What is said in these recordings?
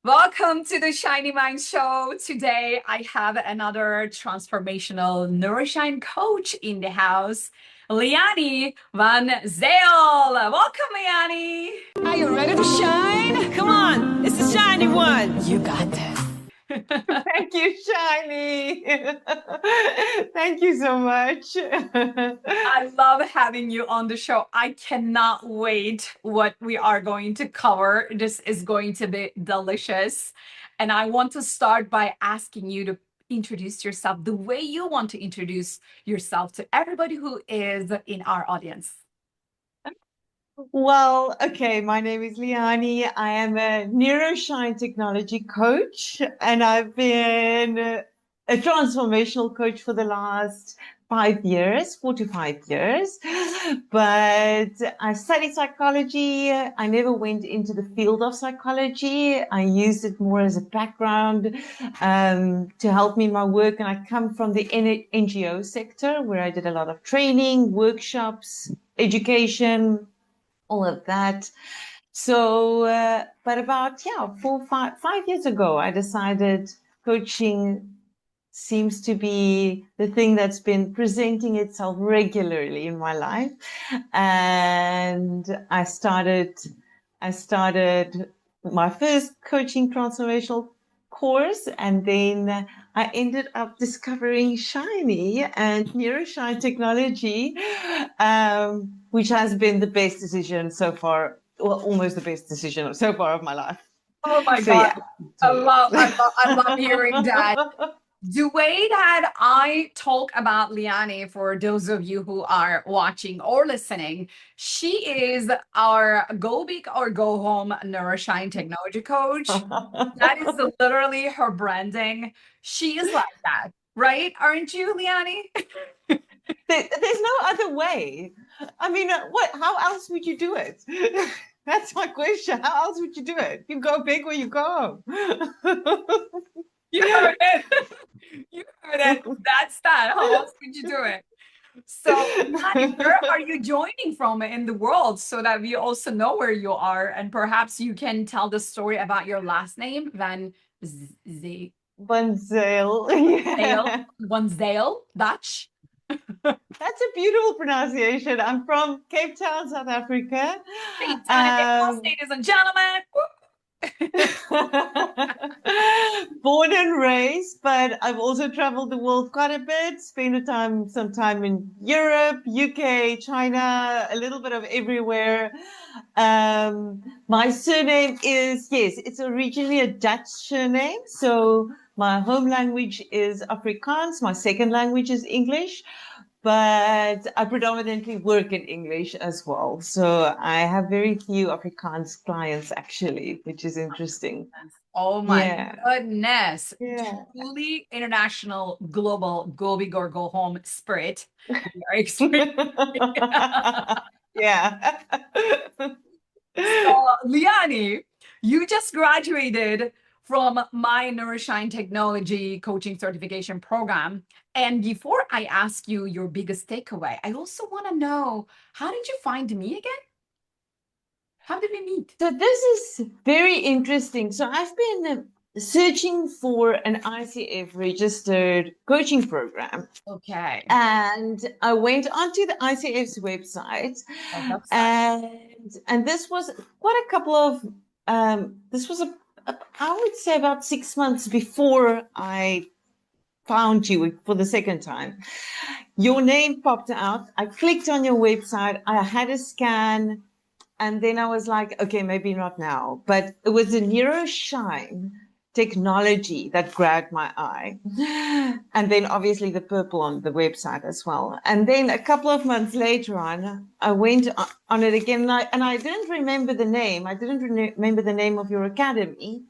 Welcome to the Shiny Mind Show. Today, I have another transformational Neuro-Shine coach in the house, Leani Van Zyl. Welcome, Leani. Are you ready to shine? Come on, it's the shiny one. You got this. Thank you, Shiny. Thank you so much. I love having you on the show. I cannot wait what we are going to cover. This is going to be delicious. And I want to start by asking you to introduce yourself the way you want to introduce yourself to everybody who is in our audience. Well, okay, my name is Leani. I am a Neuro-Shine Technology Coach, and I've been a transformational coach for the last 5 years, 4 to 5 years. But I studied psychology. I never went into the field of psychology. I used it more as a background to help me in my work. And I come from the NGO sector, where I did a lot of training, workshops, education, all of that. So, but about 5 years ago, I decided coaching seems to be the thing that's been presenting itself regularly in my life, and I started my first coaching transformational course, and then I ended up discovering Shiny and Neuro-Shine Technology, which has been the best decision so far, well, almost the best decision so far of my life. Oh my So God. yeah. I love hearing that. The way that I talk about Leani, for those of you who are watching or listening, she is our go big or go home Neuro-Shine Technology Coach. That is literally her branding. She is like that, right? Aren't you, Leani? There's no other way. I mean, how else would you do it? That's my question. How else would you do it? You go big or you go home. You heard it. You heard it. That's that. How else would you do it? So, Leani, where are you joining from in the world so that we also know where you are? And perhaps you can tell the story about your last name, Van Zyl. Van Zyl. Yeah. Van Zyl, Dutch. That's a beautiful pronunciation. I'm from Cape Town, South Africa. Cape Town, ladies and gentlemen. Born and raised, but I've also traveled the world quite a bit, spent some time in Europe, UK, China, a little bit of everywhere. My surname is, yes, it's originally a Dutch surname. So my home language is Afrikaans. My second language is English, but I predominantly work in English as well. So I have very few Afrikaans clients, actually, which is interesting. Oh my goodness. Yeah. Truly international, global, go big or go home spirit. We are experiencing. Yeah. So, Leani, you just graduated from my Neuro-Shine Technology Coaching Certification Program. And before I ask you your biggest takeaway, I also want to know, how did you find me again? How did we meet? So this is very interesting. So I've been searching for an ICF registered coaching program. Okay. And I went onto the ICF's website, and this was quite a couple of this was I would say about 6 months before I found you for the second time. Your name popped out. I clicked on your website. I had a scan. And then I was like, okay, maybe not now. But it was the Neuro-Shine technology that grabbed my eye. And then obviously the purple on the website as well. And then a couple of months later on, I went on it again. And I didn't remember the name. I didn't remember the name of your academy.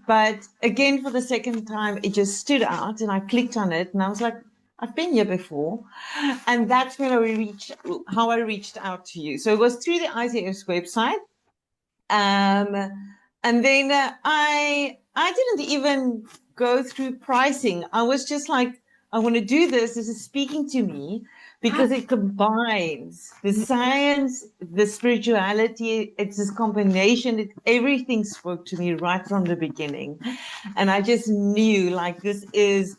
But again, for the second time, it just stood out. And I clicked on it. And I was like, I've been here before. And that's when how I reached out to you. So it was through the ICF's website. And then I didn't even go through pricing. I was just like, I want to do this. This is speaking to me. because it combines the science, the spirituality. It's this combination. Everything spoke to me right from the beginning. And I just knew like this is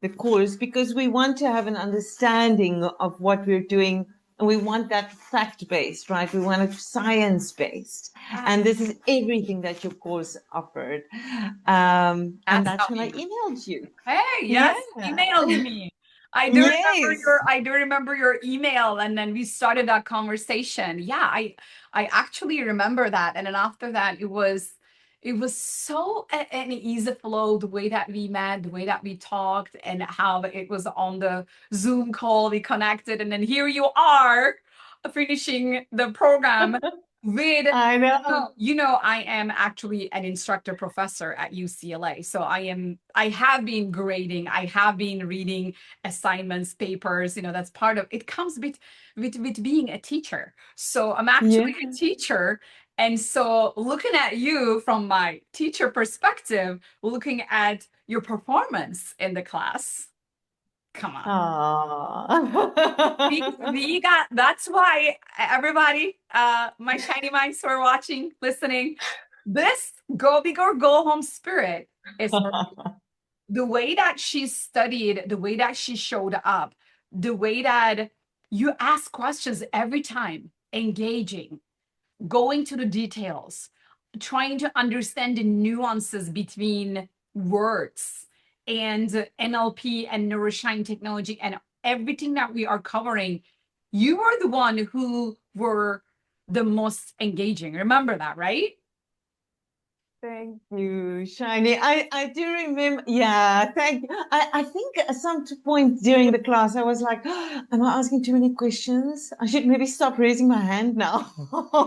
the course, because we want to have an understanding of what we're doing. And we want that fact-based, right? We want it science-based. And this is everything that your course offered. And that's when I emailed you. Hey, yes, Yeah. emailed me. I do remember your email, and then we started that conversation. Yeah, I actually remember that. And then after that, it was so an easy flow, the way that we met, the way that we talked, and how it was on the Zoom call, we connected, and then here you are finishing the program with, I know. I am actually an instructor professor at UCLA. So I have been grading, I have been reading assignments, papers, that's part of it, comes with being a teacher. So I'm actually a teacher. And so looking at you from my teacher perspective, looking at your performance in the class, come on. We got, that's why everybody, my shiny minds who are watching, listening, this go big or go home spirit is the way that she studied, the way that she showed up, the way that you ask questions every time, engaging, going to the details, trying to understand the nuances between words and NLP and Neuro-Shine Technology and everything that we are covering. You are the one who were the most engaging. Remember that, right? Thank you, Shiny. I do remember. Yeah, thank you. I think at some point during the class, I was like, am I asking too many questions? I should maybe stop raising my hand now.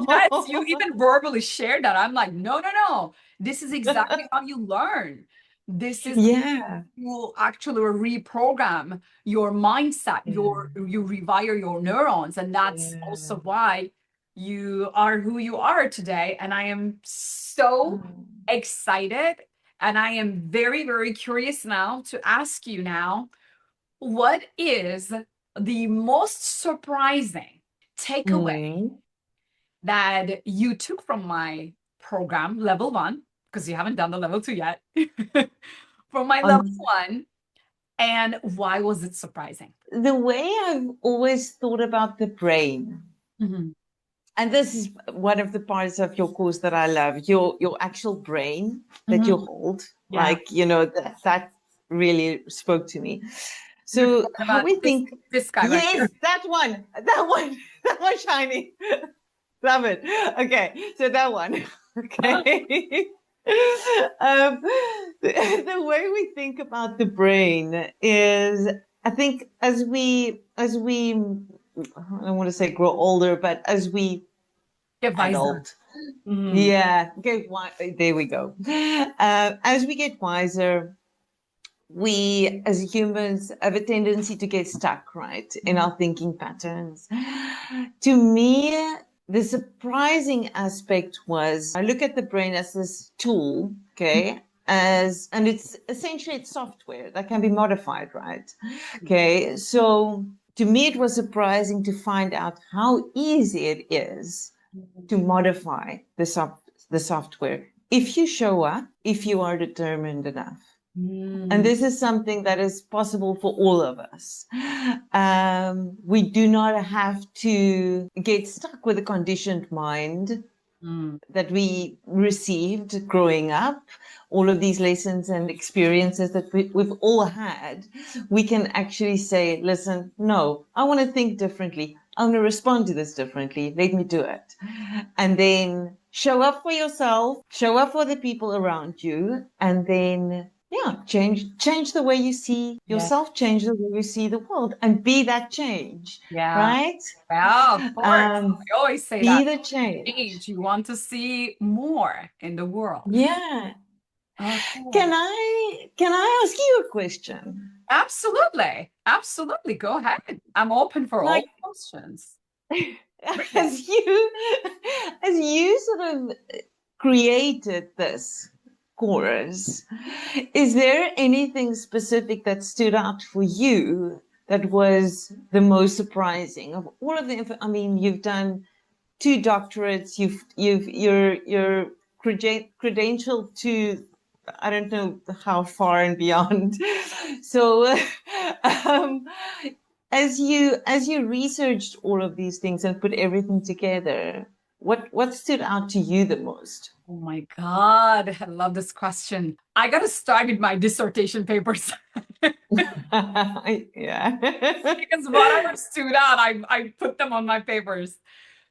Yes, you even verbally shared that. I'm like, no. This is exactly how you learn. This is you actually reprogram your mindset, you rewire your neurons. And that's also why you are who you are today. And I am so excited. And I am very, very curious now to ask you now, what is the most surprising takeaway that you took from my program, level 1, because you haven't done the level 2 yet, from my level 1, and why was it surprising? The way I've always thought about the brain, and this is one of the parts of your course that I love, your actual brain that you hold, like, that really spoke to me. So how we think, this guy right here. that one, Shiny. Love it. Okay, so that one. Okay. The way we think about the brain is, I think, as we I don't want to say grow older, but as we get adult. Yeah, there we go. As we get wiser, we as humans have a tendency to get stuck, right, in our thinking patterns. To me, the surprising aspect was I look at the brain as this tool, okay, and it's essentially software that can be modified, right? Okay, so to me it was surprising to find out how easy it is to modify the software if you show up, if you are determined enough. And this is something that is possible for all of us. We do not have to get stuck with a conditioned mind that we received growing up, all of these lessons and experiences that we've all had. We can actually say, listen, no, I want to think differently. I want to respond to this differently. Let me do it. And then show up for yourself, show up for the people around you, and then change the way you see yourself, change the way you see the world, and be that change. Right? Yeah, of course. I always say be that. The change. You want to see more in the world. Yeah. Okay. Can I ask you a question? Absolutely. Go ahead. I'm open for all questions. As you sort of created this course, is there anything specific that stood out for you that was the most surprising of all of the? I mean, you've done 2 doctorates. You're credentialed to, I don't know how far and beyond. So, um, as you researched all of these things and put everything together, what stood out to you the most? Oh my God, I love this question. I got to start with my dissertation papers. Yeah. Because whatever stood out, I put them on my papers.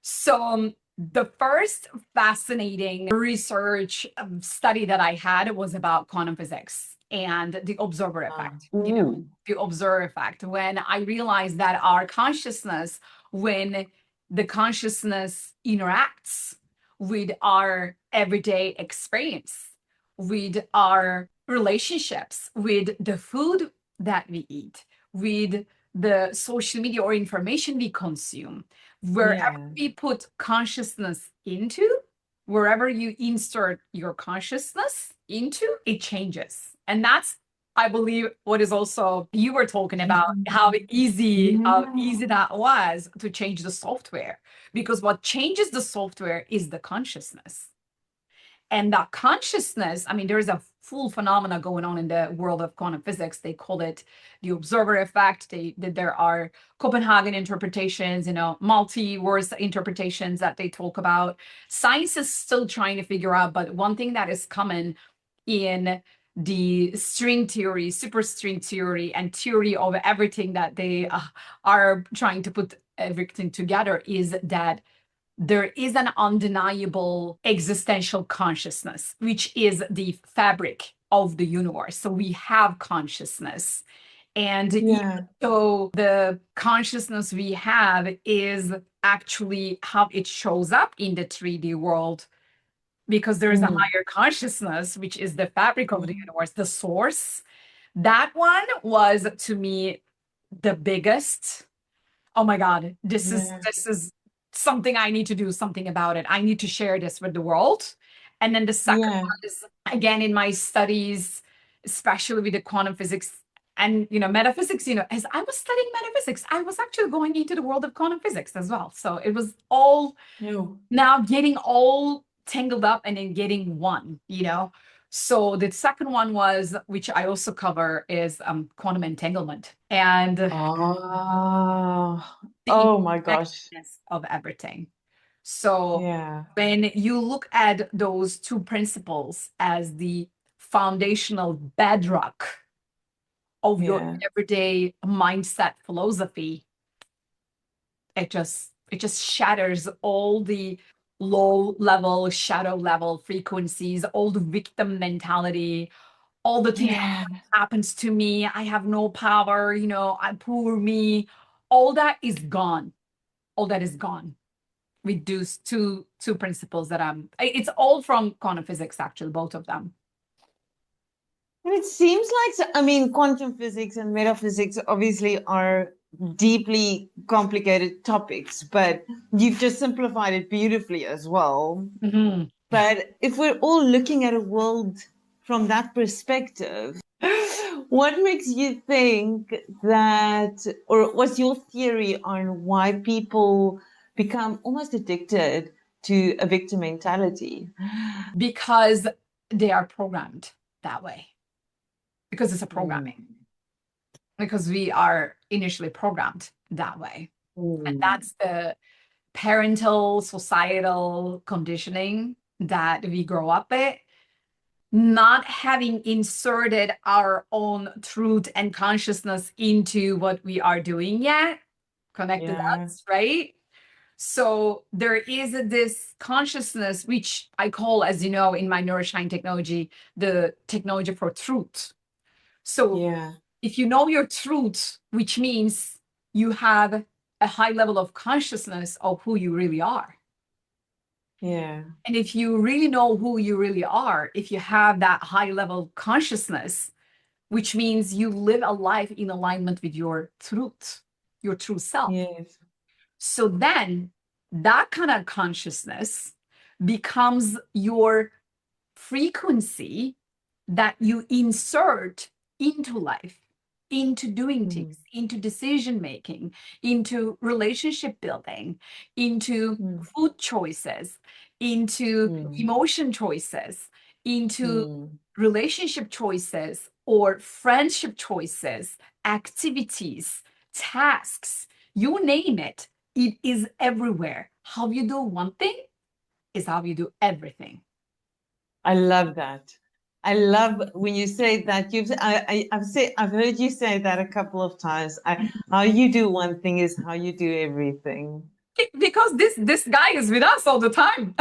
So the first fascinating research study that I had was about quantum physics and the observer effect. The observer effect. When I realized that our consciousness, when the consciousness interacts with our everyday experience, with our relationships, with the food that we eat, with the social media or information we consume, wherever we put consciousness into, wherever you insert your consciousness into, it changes. And that's, I believe, what is also you were talking about, how easy that was to change the software. Because what changes the software is the consciousness. And that consciousness, I mean, there's a full phenomena going on in the world of quantum physics. They call it the observer effect. There are Copenhagen interpretations, multiverse interpretations that they talk about. Science is still trying to figure out, but one thing that is common in the string theory, superstring theory, and theory of everything that they are trying to put everything together is that there is an undeniable existential consciousness, which is the fabric of the universe. So we have consciousness. And even though the consciousness we have is actually how it shows up in the 3D world, because there's a higher consciousness, which is the fabric of the universe, the source. That one was, to me, the biggest. Oh my God, this is something I need to do something about it. I need to share this with the world. And then the second one is, again, in my studies, especially with the quantum physics and metaphysics, as I was studying metaphysics, I was actually going into the world of quantum physics as well. So it was all now getting all tangled up and then getting one. So the second one was, which I also cover, is quantum entanglement and oh my gosh, of everything. So when you look at those 2 principles as the foundational bedrock of your everyday mindset philosophy, it just shatters all the low level, shadow level frequencies, all the victim mentality, all the things that happens to me, I have no power, I poor me, all that is gone. All that is gone with those two principles that it's all from quantum physics, actually, both of them. And it seems like, I mean, quantum physics and metaphysics obviously are deeply complicated topics, but you've just simplified it beautifully as well. But if we're all looking at a world from that perspective, what makes you think that, or what's your theory on why people become almost addicted to a victim mentality? Because they are programmed that way. Because it's a programming. Because we are initially programmed that way. And that's the parental, societal conditioning that we grow up with. Not having inserted our own truth and consciousness into what we are doing yet, connected us, right? So there is this consciousness, which I call, as you know, in my Neuro-Shine technology, the technology for truth. So if you know your truth, which means you have a high level of consciousness of who you really are. And if you really know who you really are, if you have that high level consciousness, which means you live a life in alignment with your truth, your true self. So then that kind of consciousness becomes your frequency that you insert into life. into doing things, into decision making, into relationship building, into food choices, into emotion choices, into relationship choices or friendship choices, activities, tasks, you name it, it is everywhere. How you do one thing is how you do everything. I love that. I love when you say that. I've heard you say that a couple of times. How you do one thing is how you do everything. Because this guy is with us all the time.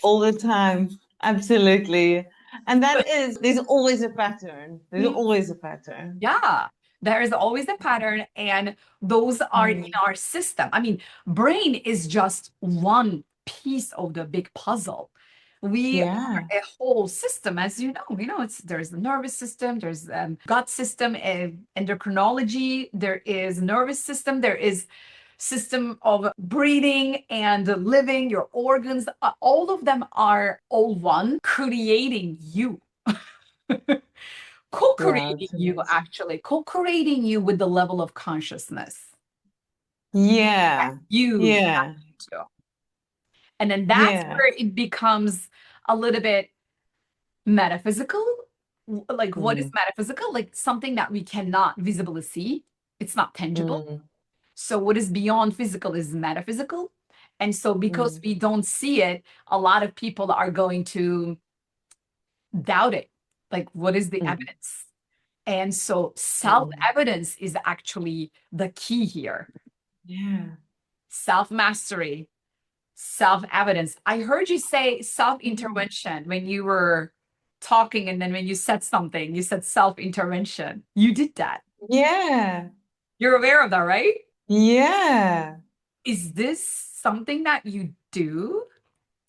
All the time. Absolutely. And there's always a pattern. There's always a pattern. Yeah, there is always a pattern, and those are in our system. I mean, brain is just one piece of the big puzzle. We are a whole system, as you know. There's the nervous system, there's gut system, endocrinology, there is nervous system, there is system of breathing and living, your organs. All of them are all one, creating you. Co-creating you, actually, co-creating you with the level of consciousness. Yeah. You. Yeah. And then that's where it becomes a little bit metaphysical. Like, what is metaphysical? Like something that we cannot visibly see. It's not tangible. So what is beyond physical is metaphysical. And so because we don't see it, a lot of people are going to doubt it. Like, what is the evidence? And so self-evidence is actually the key here. Yeah. Self-mastery, self-evidence. I heard you say self-intervention when you were talking, and then when you said something, you said self-intervention. You did that. Yeah. You're aware of that, right? Yeah. Is this something that you do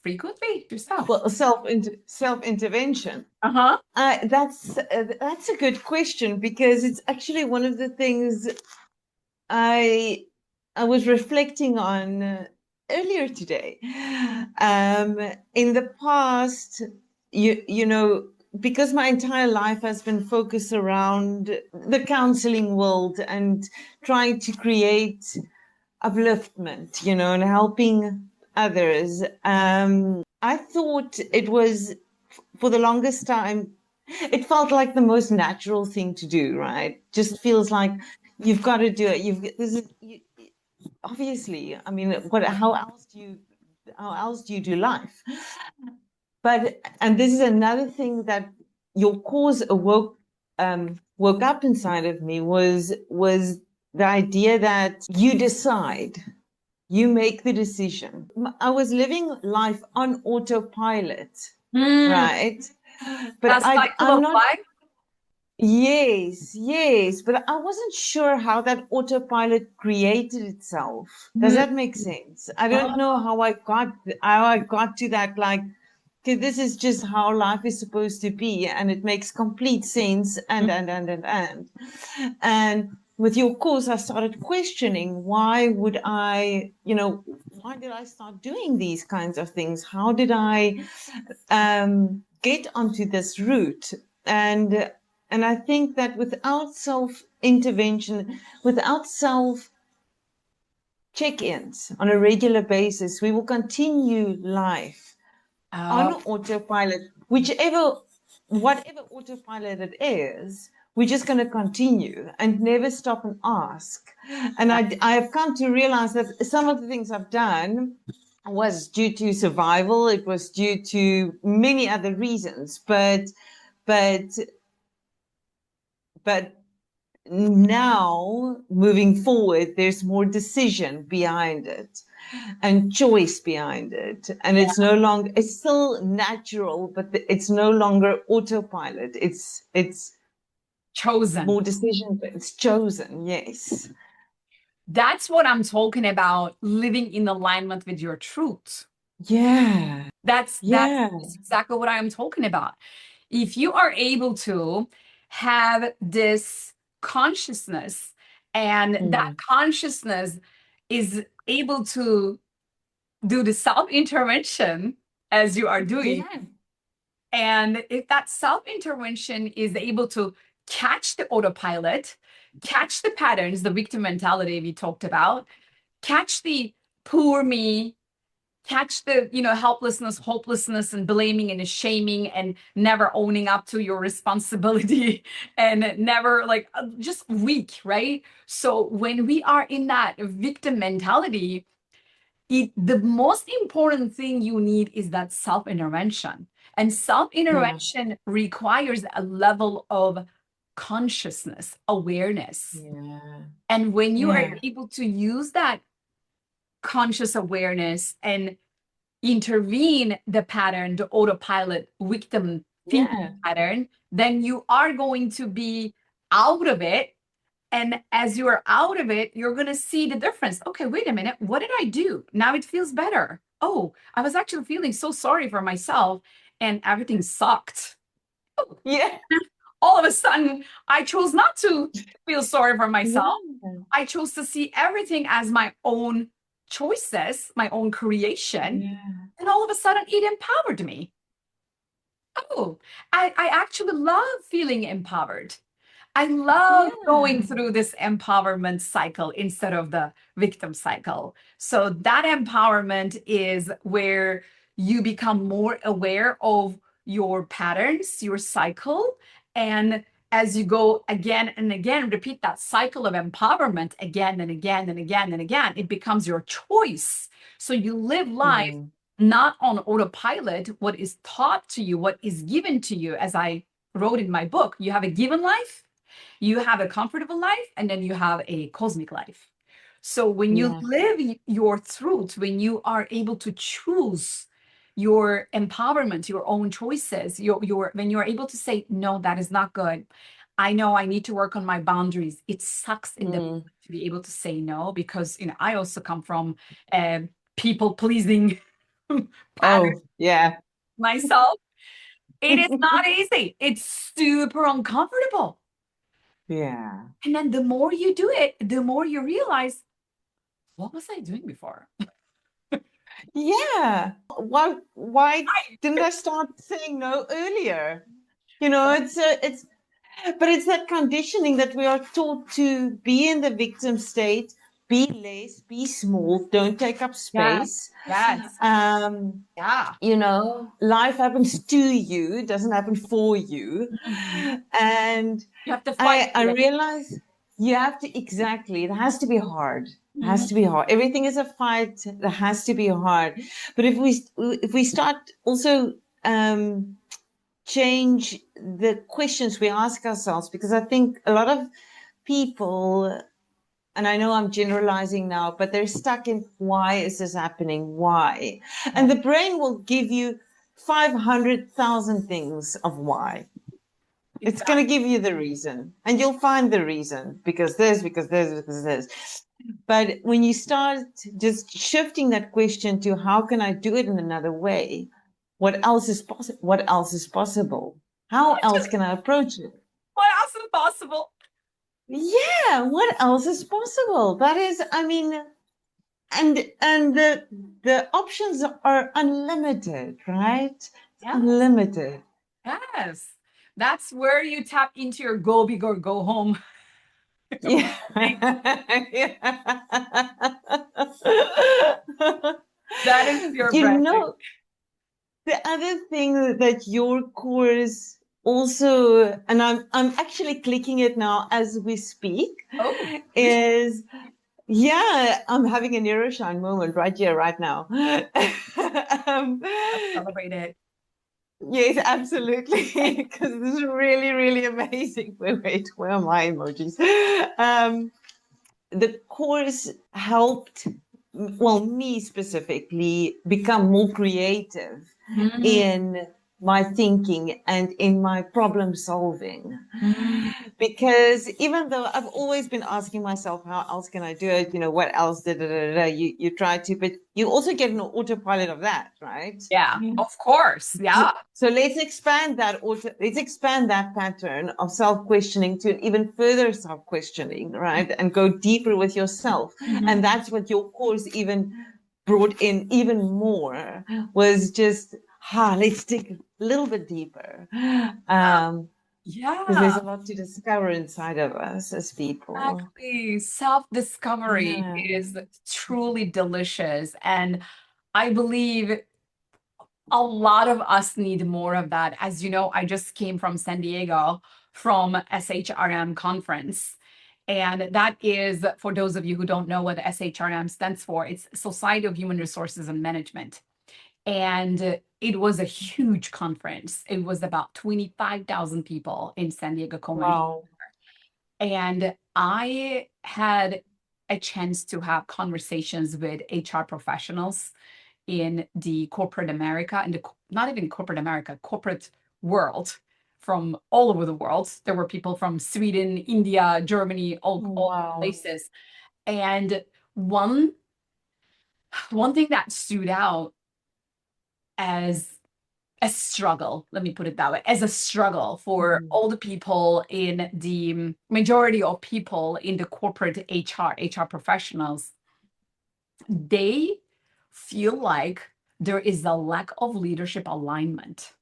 frequently yourself? Well, self-intervention. That's a good question, because it's actually one of the things I was reflecting on earlier today. In the past, you know, because my entire life has been focused around the counseling world and trying to create upliftment, you know, and helping others. I thought it was, for the longest time, it felt like the most natural thing to do, right? Just feels like you've got to do it. Obviously, I mean, how else do you do life? And this is another thing that your cause woke up inside of me, was the idea that you decide. You make the decision. I was living life on autopilot, right? But I'm not. Life? Yes, but I wasn't sure how that autopilot created itself. Does that make sense? I don't know how I got to that. Like, okay, this is just how life is supposed to be, and it makes complete sense. And with your course, I started questioning, why did I start doing these kinds of things? How did I get onto this route? And I think that without self-intervention, without self-check-ins on a regular basis, we will continue life on autopilot, whatever autopilot it is. We're just going to continue and never stop and ask. And I have come to realize that some of the things I've done was due to survival. It was due to many other reasons, but now, moving forward, there's more decision behind it and choice behind it. And it's still natural, but it's no longer autopilot. It's chosen. More decision, but it's chosen. Yes. That's what I'm talking about, living in alignment with your truth. Yeah. That's exactly what I'm talking about. If you are able to have this consciousness, and that consciousness is able to do the self-intervention as you are doing, and if that self-intervention is able to catch the autopilot, catch the patterns, the victim mentality we talked about, catch the poor me, catch the, helplessness, hopelessness, and blaming and shaming and never owning up to your responsibility and never like just weak, right? So when we are in that victim mentality, the most important thing you need is that self-intervention. And self-intervention requires a level of consciousness, awareness. Yeah. And when you are able to use that conscious awareness and intervene the pattern, the autopilot victim thinking pattern, then you are going to be out of it. And as you are out of it, you're going to see the difference. Okay, wait a minute. What did I do? Now it feels better. Oh, I was actually feeling so sorry for myself and everything sucked. Oh, Yeah. all of a sudden, I chose not to feel sorry for myself. I chose to see everything as my own choices, my own creation. And all of a sudden, it empowered me. Oh, I actually love feeling empowered. I love going through this empowerment cycle instead of the victim cycle. So that empowerment is where you become more aware of your patterns, your cycle. And as you go again and again, repeat that cycle of empowerment again and again and again and again, it becomes your choice. So you live life not on autopilot, what is taught to you, what is given to you. As I wrote in my book, you have a given life, you have a comfortable life, and then you have a cosmic life. So when you live your truth, when you are able to choose your empowerment, your own choices, when you're able to say, no, that is not good. I know I need to work on my boundaries. It sucks in the to be able to say no, because I also come from people pleasing myself. It is not easy. It's super uncomfortable. Yeah. And then the more you do it, the more you realize, what was I doing before? Yeah. Why didn't I start saying no earlier? But it's that conditioning that we are taught to be in the victim state, be less, be small, don't take up space. Yes. Life happens to you, doesn't happen for you. And you have to fight. I realize you have to, it has to be hard. It has to be hard. Everything is a fight. It has to be hard. But if we start also change the questions we ask ourselves, because I think a lot of people, and I know I'm generalizing now, but they're stuck in, why is this happening? Why? And the brain will give you 500,000 things of why. It's going to give you the reason, and you'll find the reason, because this, because this, because this. But when you start just shifting that question to, how can I do it in another way? What else is possible? What else is possible? How else can I approach it? What else is possible? Yeah, what else is possible? That is, I mean, and the options are unlimited, right? Unlimited. Yes. That's where you tap into your go big or go home. Yeah. That is your branding. The other thing that your course also, and I'm actually clicking it now as we speak, is, I'm having a Neuro-Shine moment right here, right now. Let's celebrate it. Yes, absolutely. Because this is really, really amazing. Wait, where are my emojis? The course helped, me specifically, become more creative in my thinking and in my problem solving. Because even though I've always been asking myself, how else can I do it? What else? You try to, but you also get an autopilot of that, right? Yeah, of course. Yeah. So let's expand that pattern of self-questioning to even further self-questioning, right? And go deeper with yourself. And that's what your course even brought in even more, was just, let's dig a little bit deeper. Because there's Yeah, a lot to discover inside of us as people. exactly. Self-discovery Yeah. is truly delicious. And I believe a lot of us need more of that. As you know, I just came from San Diego from SHRM conference. And that is, for those of you who don't know what the SHRM stands for, it's Society of Human Resources and Management. And it was a huge conference. It was about 25,000 people in San Diego Convention. Wow. And I had a chance to have conversations with HR professionals in the corporate America, and not even corporate America, corporate world from all over the world. There were people from Sweden, India, Germany, all Wow. places. And one one thing that stood out as a struggle, let me put it that way, as a struggle for Mhm. all the people in the majority of people in the corporate HR professionals, they feel like there is a lack of leadership alignment.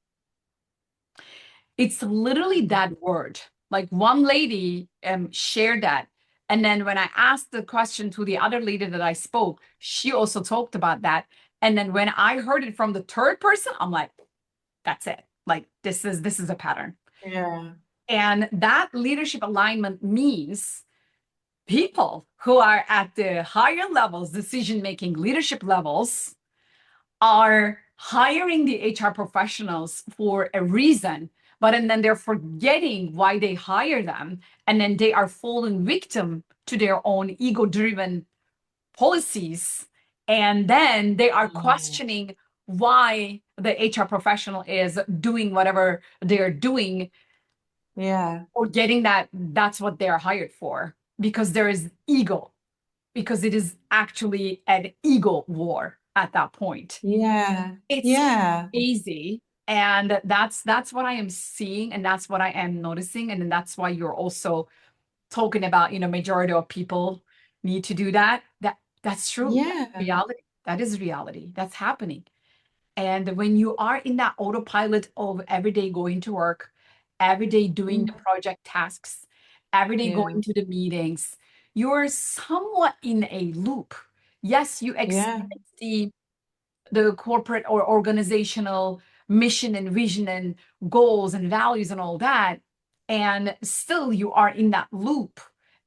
It's literally that word. Like one lady shared that. And then when I asked the question to the other lady that I spoke, she also talked about that. And then when I heard it from the third person, I'm like, that's it. Like this is a pattern. Yeah. And that leadership alignment means people who are at the higher levels, decision making leadership levels, are hiring the HR professionals for a reason, but and then they're forgetting why they hire them, and then they are falling victim to their own ego-driven policies, and then they are Mm. questioning why the HR professional is doing whatever they're doing, Yeah. or getting that that's what they're hired for, because there is ego, because it is actually an ego war at that point. Yeah. It's Yeah. easy. And that's what I am seeing, and that's what I am noticing. And then that's why you're also talking about, majority of people need to do that. That's true. That's Yeah. reality. That is reality. That's happening. And when you are in that autopilot of every day going to work, every day doing the Mm. project tasks, every day Yeah. going to the meetings, you're somewhat in a loop. Yes, you Yeah. experience the corporate or organizational mission and vision and goals and values and all that. And still you are in that loop.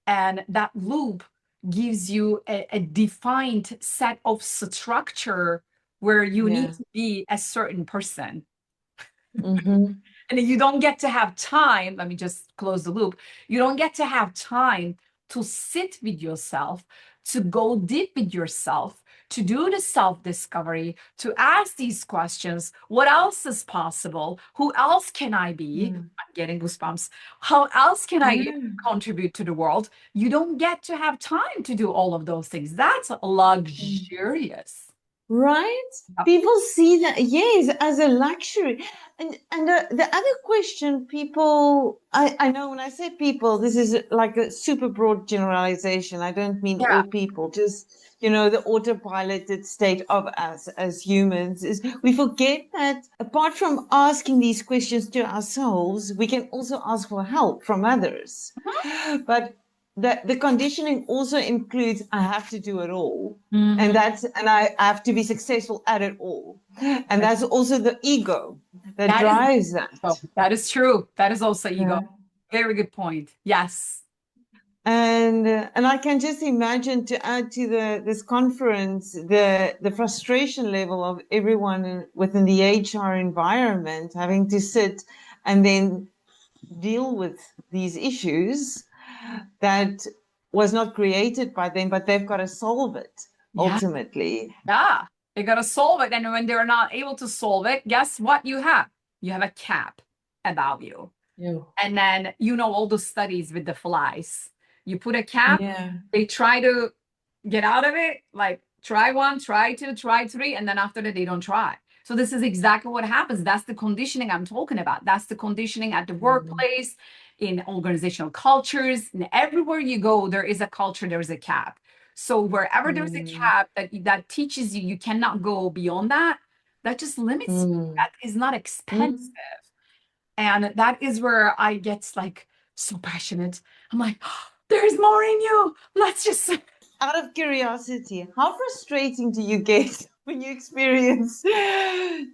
And that loop gives you a defined set of structure where you need Yeah. to be a certain person. Mm-hmm. And you don't get to have time. Let me just close the loop. You don't get to have time to sit with yourself, to go deep with yourself, to do the self discovery, to ask these questions. What else is possible? Who else can I be? Mm. I'm getting goosebumps. How else can I Yeah. contribute to the world? You don't get to have time to do all of those things. That's luxurious. Right? People see that, yes, as a luxury. And the other question people, I know when I say people, this is like a super broad generalization. I don't mean Yeah. all people, just, the autopiloted state of us as humans is we forget that apart from asking these questions to ourselves, we can also ask for help from others. But the conditioning also includes I have to do it all. Mhm. And I have to be successful at it all. And that's also the ego that That is drives that. that is true. That is also ego. Yeah. Very good point. Yes. And I can just imagine, to add to this conference, the frustration level of everyone within the HR environment having to sit and then deal with these issues that was not created by them, but they've got to solve it Yeah. ultimately. Yeah. They got to solve it. And when they're not able to solve it, guess what you have? You have a cap about you. Yeah. And then, all those studies with the flies. You put a cap, Yeah. they try to get out of it, like try one, try two, try three, and then after that, they don't try. So this is exactly what happens. That's the conditioning I'm talking about. That's the conditioning at the Mm. workplace, in organizational cultures, and everywhere you go, there is a culture, there is a cap. So wherever there's a Mm. cap that teaches you cannot go beyond that, that just limits you. Mm. That is not expensive. Mm. And that is where I get like so passionate. I'm like, oh, there's more in you. Let's just. Out of curiosity, how frustrating do you get when you experience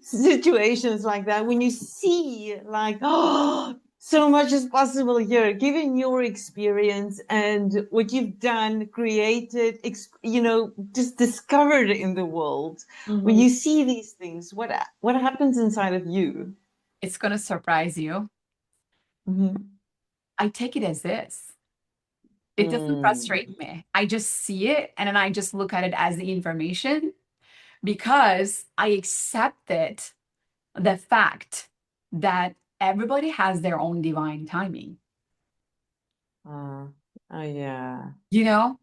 situations like that? When you see, like, oh, so much is possible here, given your experience and what you've done, created, just discovered in the world. When Mhm. you see these things, what happens inside of you? It's going to surprise you. Mhm. I take it as this. It doesn't Mm. frustrate me. I just see it and then I just look at it as the information because I accepted the fact that everybody has their own divine timing. Uh, oh, yeah. You know,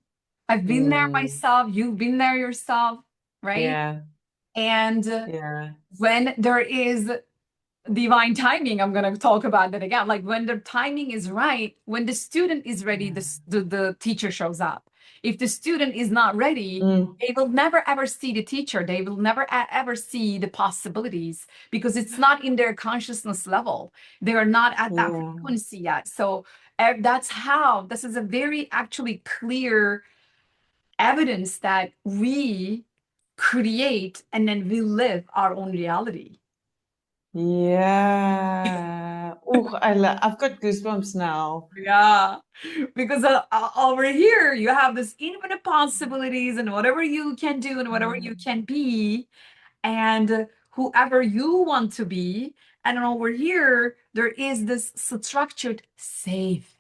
I've been there Mm. myself, you've been there yourself, right? Yeah. And Yeah. when there is divine timing, I'm going to talk about that again. Like when the timing is right, when the student is ready, Yeah. the teacher shows up. If the student is not ready, Mm. they will never ever see the teacher. They will never ever see the possibilities because it's not in their consciousness level. They are not at that Yeah. frequency yet. So that's how this is a very actually clear evidence that we create and then we live our own reality. Yeah. Oh, I've got goosebumps now. Yeah, because over here you have this infinite possibilities and whatever you can do and whatever you can be, and whoever you want to be. And over here, there is this structured, safe,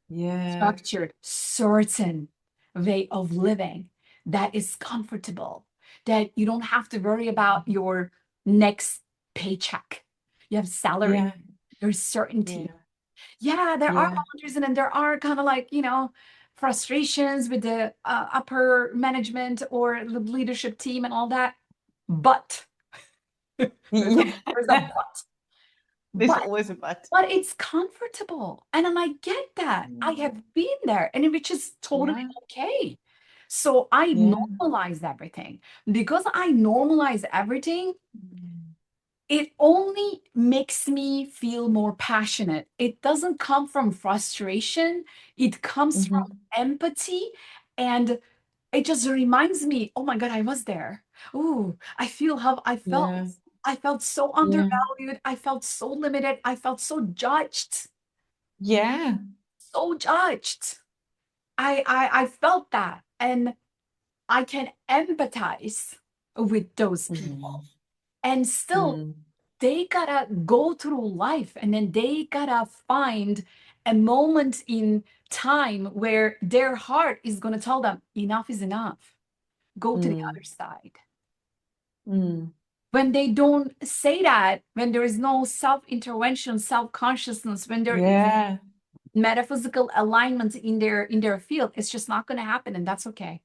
Yeah. structured, certain way of living that is comfortable, that you don't have to worry about your next paycheck. You have salary, Yeah. there's certainty. Yeah. Yeah, there are Yeah. boundaries and then there are kind of like, frustrations with the upper management or the leadership team and all that. But there's a, Yeah. there's a but. There's But always a but. but it's comfortable. And then I get that. I Mm. have been there and which is totally Yeah. okay. So I Yeah. normalize everything. Because I normalize everything, Mm. it only makes me feel more passionate. It doesn't come from frustration, it comes from Mhm. empathy. And it just reminds me, oh my God, I was there. Ooh, I feel how I felt. Yeah. I felt so Yeah. undervalued. I felt so limited. I felt so judged, Yeah. so judged. I felt that. And I can empathize with those Mm. people. And still, Mm. they gotta go through life and then they gotta find a moment in time where their heart is gonna tell them enough is enough. Go to the Mm. other side. Mm. When they don't say that, when there is no self-intervention, self-consciousness, when there is Yeah. metaphysical alignment in their field, it's just not gonna happen, and that's okay.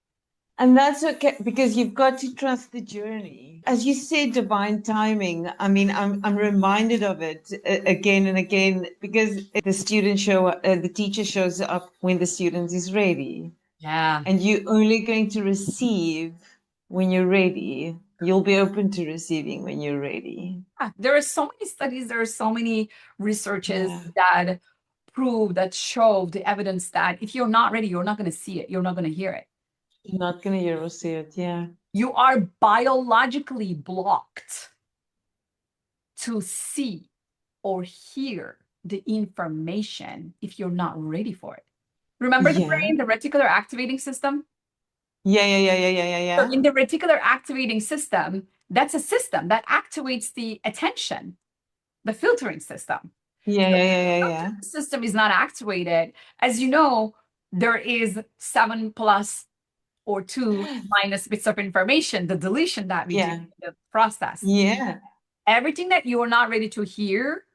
And that's okay because you've got to trust the journey. As you said, divine timing. I mean, I'm reminded of it again and again because the teacher shows up when the student is ready, Yeah. and you're only going to receive when you're ready. You'll be open to receiving when you're ready. Yeah, there are so many studies, there are so many researches Yeah, that prove, that show the evidence that if you're not ready, you're not going to see it, you're not going to hear it. you're not gonna hear or see it. Yeah, You are biologically blocked to see or hear the information if you're not ready for it. Remember the yeah, brain, the reticular activating system? yeah, yeah, yeah, yeah, yeah, yeah, So yeah. in the reticular activating system, that's a system that activates the attention, the filtering system. Yeah, So yeah, if yeah, yeah, the yeah. filtering system is not activated, as you know, there is 7 plus or 2 minus bits of information, the deletion that we do Yeah, in the process. yeah. Everything that you are not ready to hear,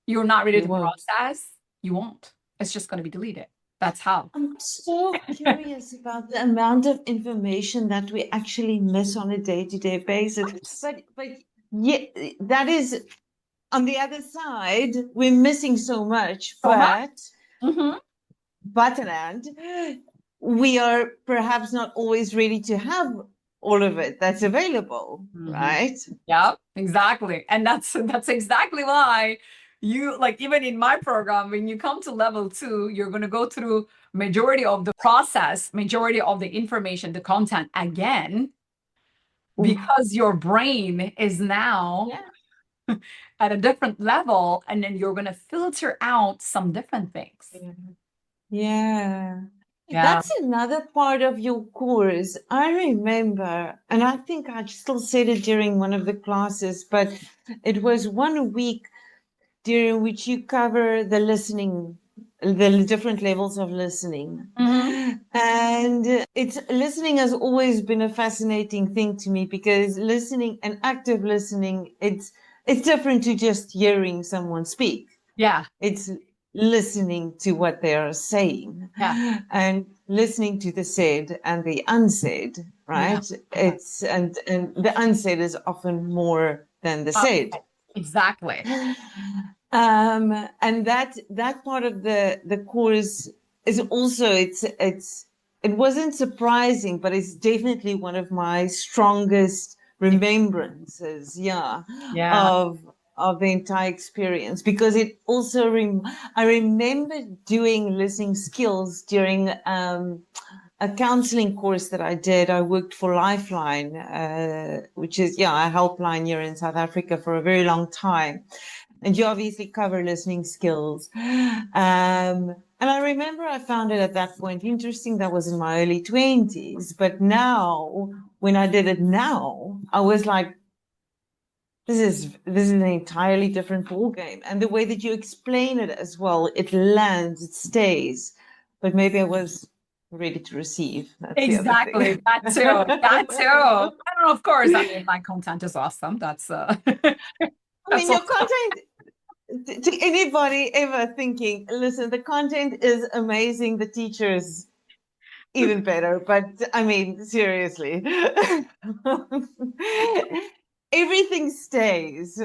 you're not ready You to won't. process, you won't. It's just going to be deleted. That's how. I'm so curious about the amount of information that we actually miss on a day-to-day basis. But yeah, that is on the other side, we're missing so much, So much. Mhm. but on hand, we are perhaps not always ready to have all of it that's available, Mhm. right? Yeah, exactly. And that's exactly why you like, even in my program, when you come to level 2, you're going to go through majority of the process, majority of the information, the content again, because your brain is now at a different level, and then you're going to filter out some different things. Yeah. Yeah. That's another part of your course. I remember, and I think I still said it during one of the classes, but it was 1 week during which you cover the listening, the different levels of listening. And listening has always been a fascinating thing to me, because listening and active listening, it's different to just hearing someone speak. Yeah. It's listening to what they are saying, and listening to the said and the unsaid, right? It's and the unsaid is often more than the said. Exactly. And that part of the course is also, it wasn't surprising, but it's definitely one of my strongest remembrances, of the entire experience, because it also I remember doing listening skills during a counseling course that I did. I worked for Lifeline, which is a helpline here in South Africa for a very long time. And you obviously cover listening skills. And I remember I found it at that point interesting. That was in my early 20s. But now, when I did it now, I was like, this is an entirely different ballgame. And the way that you explain it as well, it lands, it stays. But maybe I was ready to receive. That's exactly. That too. That too. I don't know, of course. I mean, my content is awesome. That's I mean, your content, to anybody ever thinking, listen, the content is amazing, the teacher is even better. But I mean, seriously, everything stays,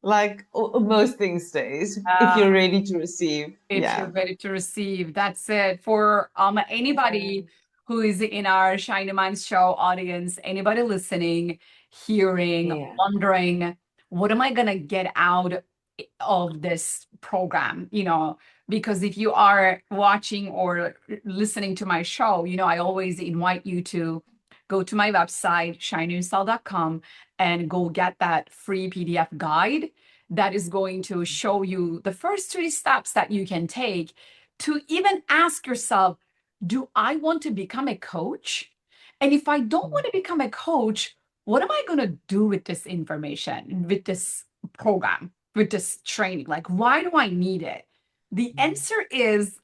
like most things stays, if you're ready to receive. If you're ready to receive. That's it. For anybody who is in our Shiny Minds show audience, anybody listening, hearing, wondering, what am I going to get out of this program? Because if you are watching or listening to my show, I always invite you to go to my website, shinyvanzyl.com, and go get that free PDF guide that is going to show you the first 3 steps that you can take to even ask yourself, do I want to become a coach? And if I don't want to become a coach, what am I going to do with this information, with this program, with this training? Like, why do I need it? The answer is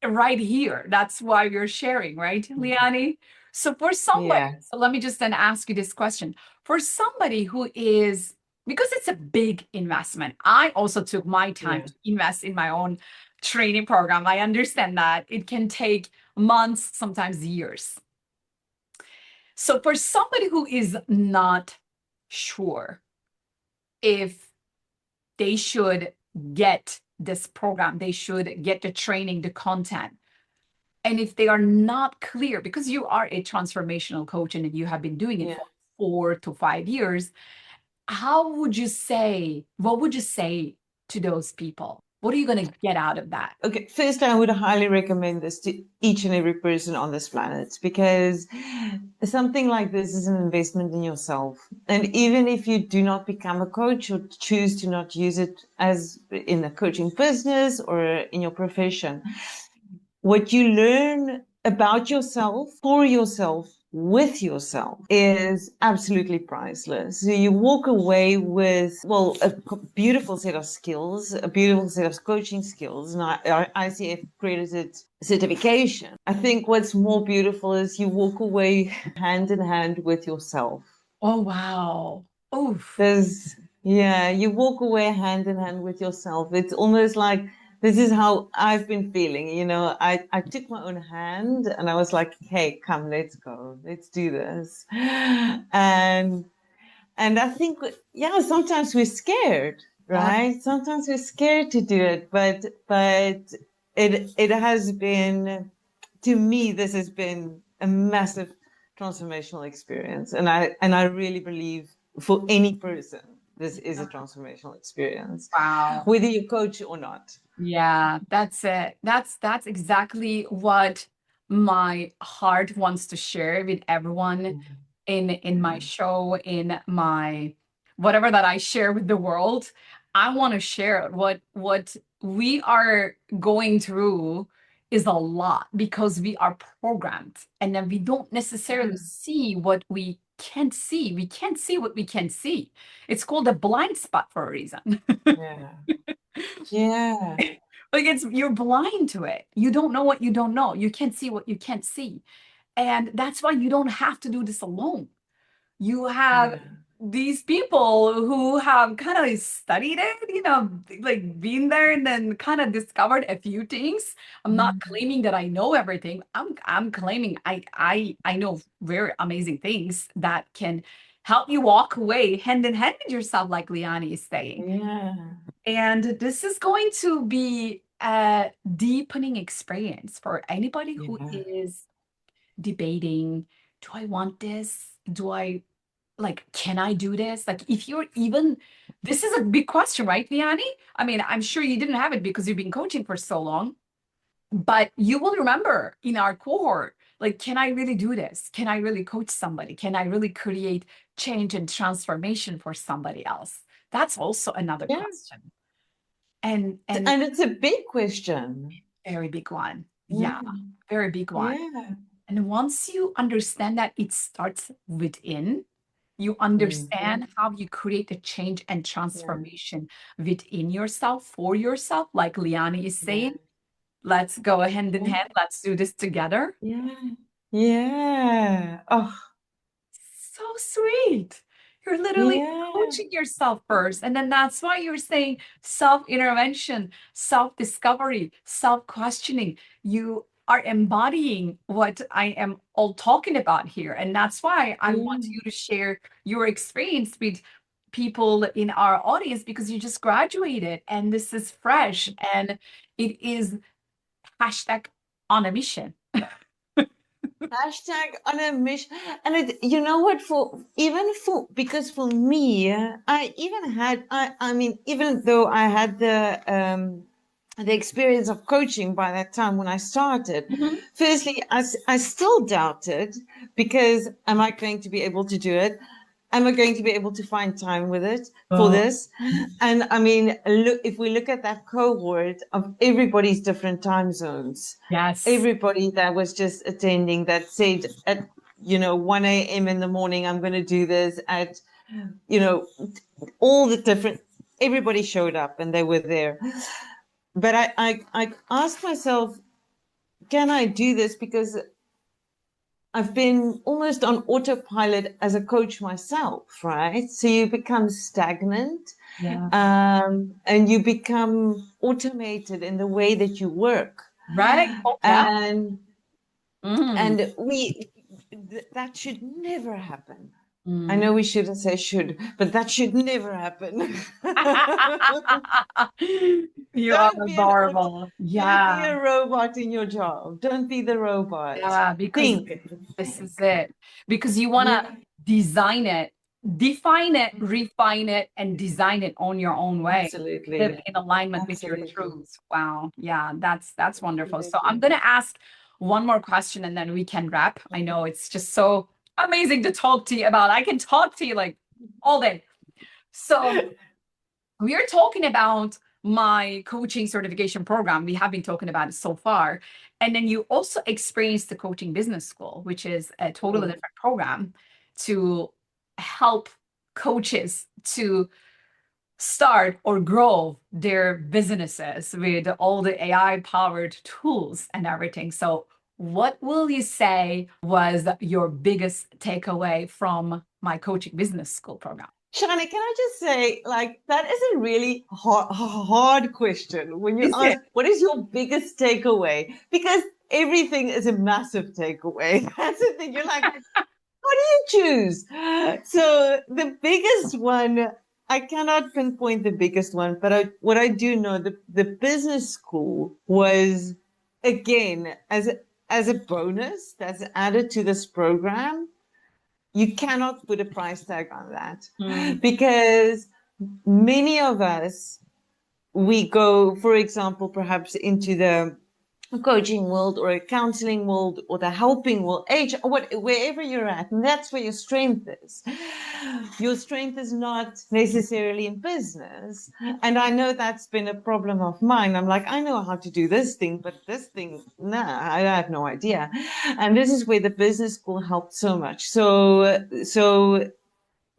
right here. That's why you're sharing, right, Leani? So for somebody, so let me just then ask you this question. For somebody who is, because it's a big investment, I also took my time to invest in my own training program. I understand that it can take months, sometimes years. So for somebody who is not sure if they should get this program, they should get the training, the content, and if they are not clear, because you are a transformational coach and you have been doing it for 4 to 5 years, what would you say to those people? What are you going to get out of that? Okay, first, I would highly recommend this to each and every person on this planet, because something like this is an investment in yourself. And even if you do not become a coach or choose to not use it as in a coaching business or in your profession, what you learn about yourself, for yourself, with yourself is absolutely priceless. So you walk away with, a beautiful set of skills, a beautiful set of coaching skills, and ICF accredited certification. I think what's more beautiful is you walk away hand in hand with yourself. Oh, wow. Oof. You walk away hand in hand with yourself. It's almost like, this is how I've been feeling. I took my own hand and I was like, hey, come, let's go. Let's do this. And I think, sometimes we're scared, right? Sometimes we're scared to do it, but it has been, to me, this has been a massive transformational experience. And I really believe for any person this is a transformational experience, Wow. whether you coach or not. Yeah, that's it. That's exactly what my heart wants to share with everyone in my show, in my whatever that I share with the world. I want to share what we are going through is a lot because we are programmed and then we don't necessarily see what we can't see. We can't see what we can see. It's called a blind spot for a reason. Yeah. Yeah. Like you're blind to it. You don't know what you don't know. You can't see what you can't see. And that's why you don't have to do this alone. You have Yeah. these people who have kind of studied it, like been there and then kind of discovered a few things. I'm not claiming that I know everything. I'm claiming I know very amazing things that can help you walk away hand in hand with yourself, like Leani is saying. Yeah. And this is going to be a deepening experience for anybody who Yeah. is debating, do I want this? Can I do this? Like, if you're even, this is a big question, right, Liani? I mean, I'm sure you didn't have it because you've been coaching for so long, but you will remember in our cohort, like, can I really do this? Can I really coach somebody? Can I really create change and transformation for somebody else? That's also another Yeah. question. And And it's a big question. very big one. Yeah, very big one. Yeah. And once you understand that it starts within, you understand how you create a change and transformation within yourself, for yourself, like Liani is saying. Let's go hand in hand. Let's do this together. Yeah. Yeah. Oh, So sweet. You're literally yeah. coaching yourself first. And then that's why you're saying self-intervention, self-discovery, self-questioning. You are embodying what I am all talking about here. And that's why I want you to share your experience with people in our audience because you just graduated and this is fresh and it is hashtag on a mission. Hashtag on a mission. And you know what, because for me, I even had, I mean, even though I had the experience of coaching by that time when I started, firstly, I still doubted because am I going to be able to do it? Am I going to be able to find time with it for this? And I mean, look, if we look at that cohort of everybody's different time zones, Yes. everybody that was just attending that said at 1 a.m. in the morning, I'm going to do this at all the different, everybody showed up and they were there. But I asked myself, can I do this? Because I've been almost on autopilot as a coach myself, right? So you become stagnant, and you become automated in the way that you work, right? Oh, yeah. And that should never happen. I know we shouldn't say should, but that should never happen. You are adorable. Don't be Yeah. a robot in your job. Don't be the robot. Yeah, because Think. this is it. Because you want to design it, define it, refine it, and design it on your own way. Absolutely. Live in alignment with your Absolutely. truths. Wow. Yeah, that's wonderful. So I'm going to ask one more question and then we can wrap. I know it's just so amazing to talk to you about. I can talk to you like all day. So we are talking about my coaching certification program. We have been talking about it so far. And then you also experienced the coaching business school, which is a totally different program to help coaches to start or grow their businesses with all the AI powered tools and everything. So what will you say was your biggest takeaway from my coaching business school program? Shani, can I just say, like, that is a really hard question when you ask, what is your biggest takeaway? Because everything is a massive takeaway. That's the thing. You're like, how do you choose? So the biggest one, I cannot pinpoint the biggest one, but what I do know, the business school was, again, as a bonus that's added to this program. You cannot put a price tag on that because many of us, we go, for example, perhaps into the coaching world or a counseling world or the helping world, wherever you're at, and that's where your strength is. Your strength is not necessarily in business, and I know that's been a problem of mine. I'm like, I know how to do this thing, but this thing, nah, I have no idea. And this is where the business school helped so much. So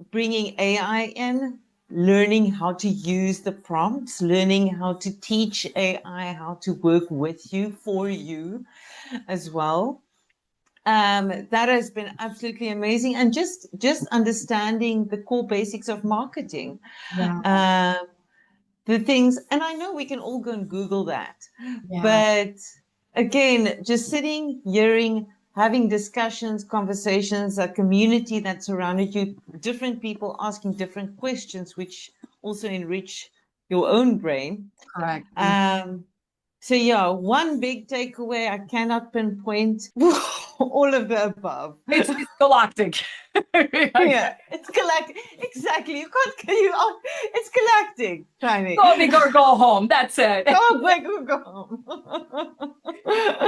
bringing AI in, learning how to use the prompts, learning how to teach AI how to work with you, for you as well. That has been absolutely amazing. And just understanding the core basics of marketing. Yeah. The things, and I know we can all go and Google that, Yeah. but again, just sitting, hearing, having discussions, conversations, a community that surrounded you, different people asking different questions, which also enrich your own brain. Correct. So yeah, one big takeaway, I cannot pinpoint all of the above. It's galactic. Yeah, it's galactic. Exactly. You can't, it's galactic, Shiny. Go big or go home. That's it. Go big or go home.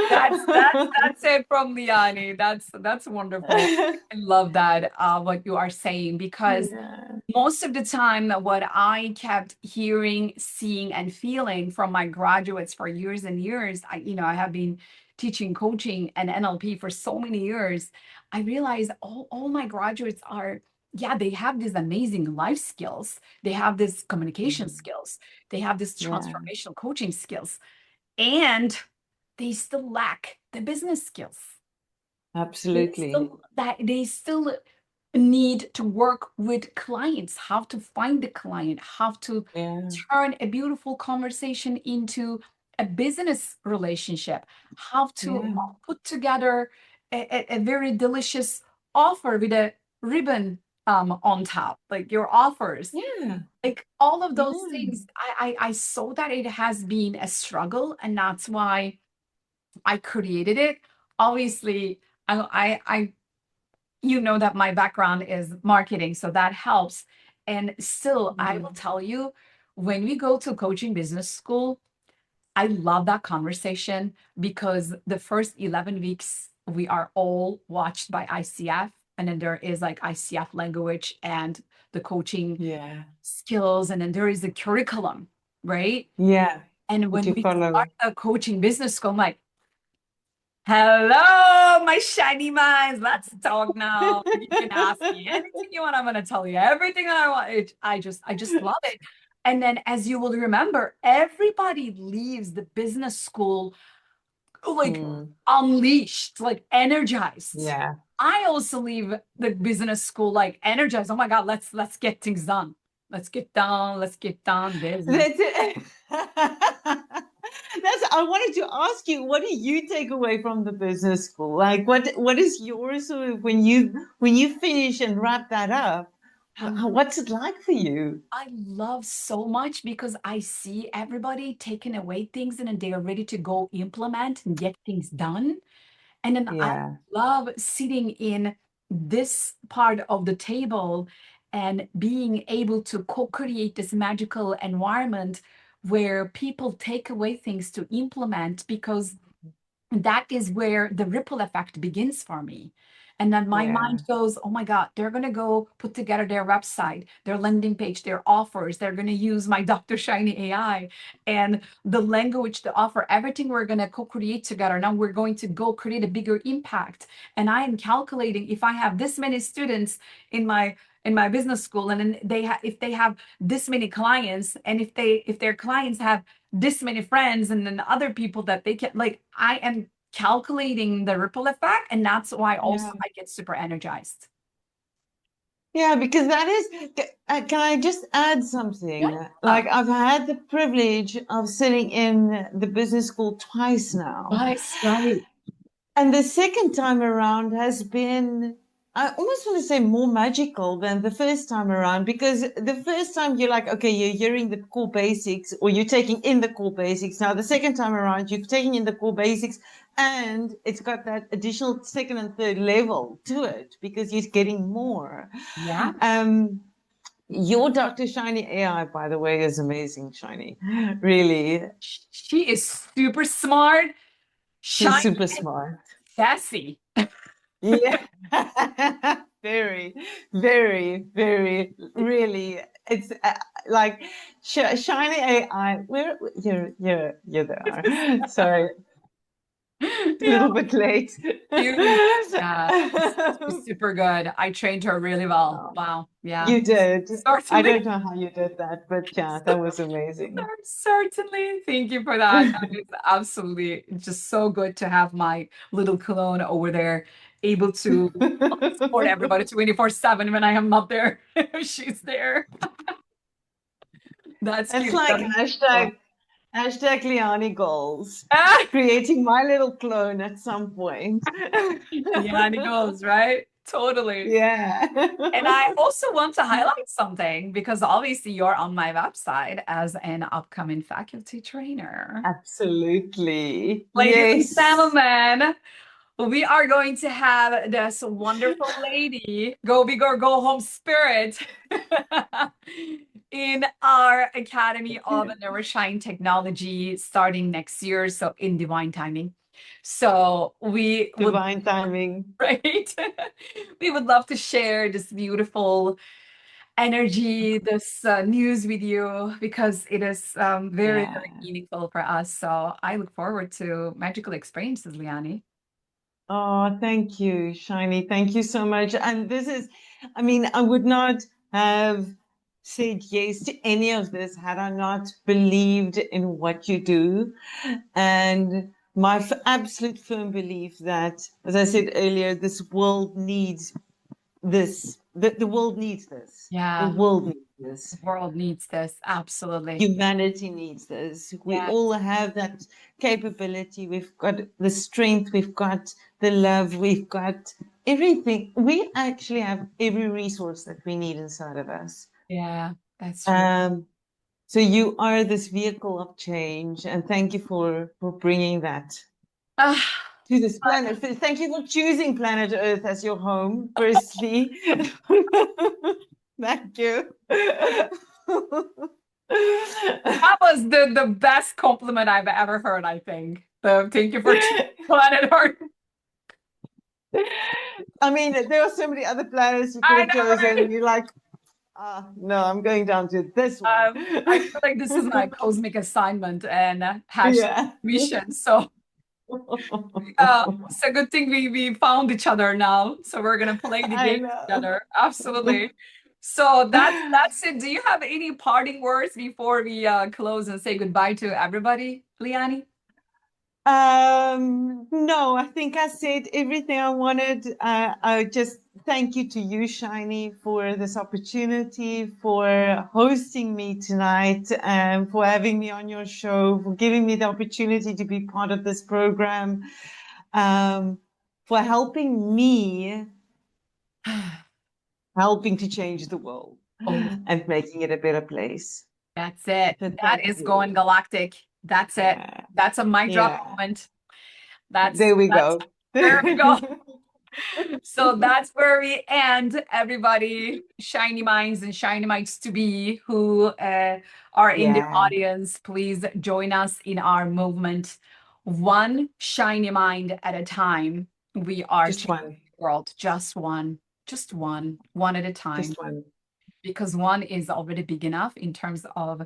That's it from Leani. That's wonderful. I love that what you are saying, because Yeah. most of the time what I kept hearing, seeing, and feeling from my graduates for years and years, I have been teaching coaching and NLP for so many years. I realized all my graduates are, yeah, they have these amazing life skills. They have this communication skills. They have this Yeah, transformational coaching skills, and they still lack the business skills. absolutely. They still need to work with clients, how to find the client, how to Yeah, turn a beautiful conversation into a business relationship, how to yeah, put together a very delicious offer with a ribbon on top, like your offers. yeah, Like all of those yeah. things, I saw that it has been a struggle, and that's why I created it. Obviously, I that my background is marketing, so that helps. And still, I will tell you, when we go to coaching business school, I love that conversation, because the first 11 weeks, we are all watched by ICF. And then there is like ICF language and the coaching Yeah, skills. And then there is the curriculum, right? yeah. And Did when you we start follow? the coaching business school, I'm like, hello, my shiny minds. Let's talk now. You can ask me anything you want. I'm going to tell you everything that I want. I just love it. And then, as you will remember, everybody leaves the business school like Mm, unleashed, like energized. yeah. I also leave the business school like energized. Oh my God, let's get things done. Let's get done business. That's it. I wanted to ask you, what do you take away from the business school? Like, what is yours sort of when you finish and wrap that up? What's it like for you? I love so much, because I see everybody taking away things and then they are ready to go implement and get things done. And then I Yeah, love sitting in this part of the table and being able to co-create this magical environment where people take away things to implement, because that is where the ripple effect begins for me. And then my yeah, mind goes, oh my God, they're going to go put together their website, their landing page, their offers. They're going to use my Dr. Shiny AI and the language, the offer, everything we're going to co-create together. Now we're going to go create a bigger impact. And I am calculating, if I have this many students in my business school, and then if they have this many clients, and if their clients have this many friends, and then other people that they can, like, I am calculating the ripple effect, and that's why also yeah. I get super energized. Yeah, because that is, can I just add Yeah. something? Like, I've had the privilege of sitting in the business school twice now. Nice, right. And the second time around has been, I almost want to say, more magical than the first time around, because the first time you're like, okay, you're hearing the core basics, or you're taking in the core basics. Now, the second time around, you're taking in the core basics, and it's got that additional second and third level to it, because you're getting more. Yeah. Um, Your Dr. Shiny AI, by the way, is amazing, Shiny. Really, She is super smart, she's shiny, super smart. sassy. Yeah, very, very, very, really. It's like Shiny AI. Where you're there. Sorry, a Yeah, little bit late. cute. Yeah, she's super good. I trained her really well. Oh, Wow. Yeah. you did. I Certainly. don't know how you did that, but yeah, that was amazing. Certainly. Thank you for that. That is absolutely just so good to have my little clone over there able to support everybody 24/7 when I am not there. She's there. That's It's cute. like hashtag Leani goals. Ah, Creating my little clone at some point. yeah, and it goes, right? Totally. Yeah. And I also want to highlight something because obviously you're on my website as an upcoming faculty trainer. Absolutely. Ladies and Yes. gentlemen, we are going to have this wonderful lady, go big or go home spirit, in our Academy of Neuro-Shine Technology starting next year, so in divine timing. So we would, Divine timing. right? We would love to share this beautiful energy, this news with you because it is very, Yeah. very meaningful for us. So I look forward to magical experiences, Leani. Oh, thank you, Shiny. Thank you so much. And this is, I mean, I would not have said yes to any of this had I not believed in what you do. And my absolute firm belief that, as I said earlier, this world needs this. The world needs this. The Yeah, world needs this. the world needs this. Absolutely. Humanity needs this. We Yeah. all have that capability. We've got the strength. We've got the love. We've got everything. We actually have every resource that we need inside of us. Yeah, that's true. So you are this vehicle of change, and thank you for bringing that Ah, to this planet. Thank you for choosing planet Earth as your home, firstly. Thank you. that was the best compliment I've ever heard, I think. So thank you for planet Earth. I mean, there are so many other planets you could I have know, chosen. right? You're like, no, I'm going down to this one. I feel like this is my cosmic assignment and hashtag Yeah. mission. So it's a good thing we found each other now. So we're gonna play the I game know. together. Absolutely. So that's it. Do you have any parting words before we close and say goodbye to everybody, Leani? No, I think I said everything I wanted. I just thank you to you, Shiny, for this opportunity, for hosting me tonight, and for having me on your show, for giving me the opportunity to be part of this program, for helping me, helping to change the world Oh, and making it a better place. that's it. So That thank is you. going galactic. That's it. Yeah. That's a mic drop Yeah. moment. That's There we go. there we go. So that's where we end, everybody. Shiny minds and shiny minds to be who are in the Yeah. audience. Please join us in our movement, one shiny mind at a time. We are Just changing one. the world, just one at a time, Just one. because one is already big enough in terms of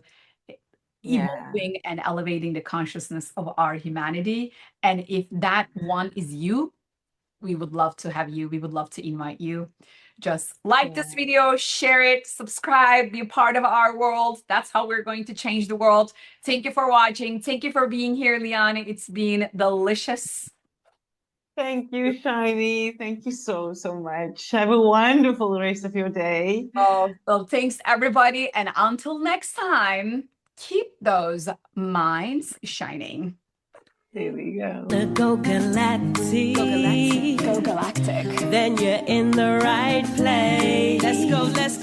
Yeah. evolving and elevating the consciousness of our humanity. And if that one is you, we would love to have you. We would love to invite you. Just like this video, share it, subscribe, be a part of our world. That's how we're going to change the world. Thank you for watching. Thank you for being here, Leani. It's been delicious. Thank you, Shiny. Thank you so, so much. Have a wonderful rest of your day. Oh, well, thanks, everybody. And until next time, keep those minds shining. There we go. Go galactic. Go galactic. Go galactic. Then you're in the right place. Let's go, let's